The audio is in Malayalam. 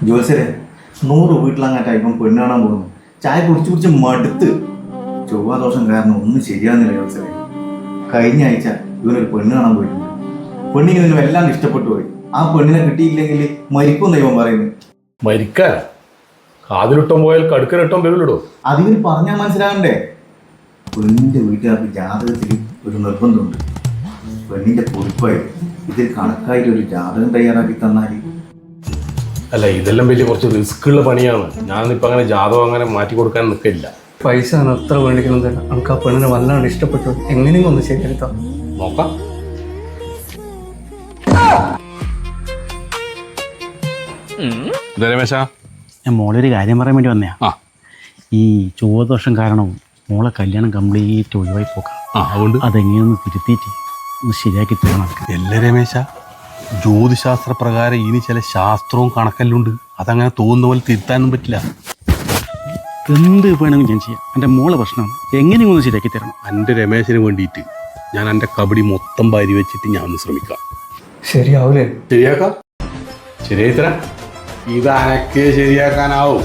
ജോത്സരെ 100 വീട്ടിലങ്ങാട്ടാ ഇപ്പം പെണ്ണ് കാണാൻ പോകുന്നു. ചായ കുടിച്ച് മടുത്ത്. ചൊവ്വാദോഷം കാരണം ഒന്നും ശരിയാകുന്നില്ല ജോത്സരെ. കഴിഞ്ഞ ആഴ്ച ഇവനൊരു പെണ്ണ് കാണാൻ പോയിട്ടുണ്ട്. പെണ്ണിന് ഇവന് വല്ലാണ്ട് ഇഷ്ടപ്പെട്ടു പോയി. ആ പെണ്ണിനെ കിട്ടിയില്ലെങ്കിൽ മരിക്കുമെന്ന് ഇവൻ പറയുന്നു. മരിക്കാൻ കാതിലിട്ടം പോയാൽ കടുക്കലിട്ടം വരില്ലടോ. അതിവന് പറഞ്ഞാൽ മനസ്സിലാകണ്ടേ? പെണ്ണിന്റെ വീട്ടുകാർക്ക് ജാതകത്തിൽ ഒരു നിർബന്ധമുണ്ട്. പെണ്ണിന്റെ പൊറുപ്പായി ഇതിൽ കണക്കായിട്ട് ഒരു ജാതകം തയ്യാറാക്കി തന്നാൽ. അല്ല, ഇതെല്ലാം വലിയ കുറച്ച് റിസ്ക് ഉള്ള പണിയാണ്. ഞാനിപ്പോൾ അങ്ങനെ ജാതകം അങ്ങനെ മാറ്റി കൊടുക്കാൻ നിൽക്കില്ല. പൈസ അത്ര വേണ്ടിക്കുന്നത് നമുക്ക് ആ പെണ്ണിനെ വല്ലാണ്ട് ഇഷ്ടപ്പെട്ടു. എങ്ങനെയും ഒന്ന് ശരിയെടുത്താ നോക്കാം. രമേശ, ഞാൻ മോളൊരു കാര്യം പറയാൻ വേണ്ടി വന്നയാ. ഈ ചൊവ്വദോഷം കാരണം മോളെ കല്യാണം കംപ്ലീറ്റ് ഒഴിവായി പോക്കാം. അതുകൊണ്ട് അതെങ്ങനെയൊന്ന് തിരുത്തിയിട്ട് ഒന്ന് ശരിയാക്കി തരണം. എല്ലാ രമേശ, ജ്യോതിശാസ്ത്ര പ്രകാരം ഇനി ചില ശാസ്ത്രവും കണക്കെല്ലാം ഉണ്ട്. അതങ്ങനെ തോന്നുന്ന പോലെ തിരുത്താനൊന്നും പറ്റില്ല. എന്ത് വേണമെങ്കിലും ഞാൻ ചെയ്യാം. എൻ്റെ മോളെ പ്രശ്നമാണ്, എങ്ങനെയും ഒന്ന് ശരിയാക്കി തരണം. എൻ്റെ രമേശിന് വേണ്ടിയിട്ട് ഞാൻ എൻ്റെ കബഡി മൊത്തം ഭാര്യ വെച്ചിട്ട് ഞാൻ ഒന്ന് ശ്രമിക്കാം. ശരിയാവൂലേ? ശരിയാക്കാം, ശരിയായി തരാം. ഇത് അനക്ക് ശരിയാക്കാനാവും.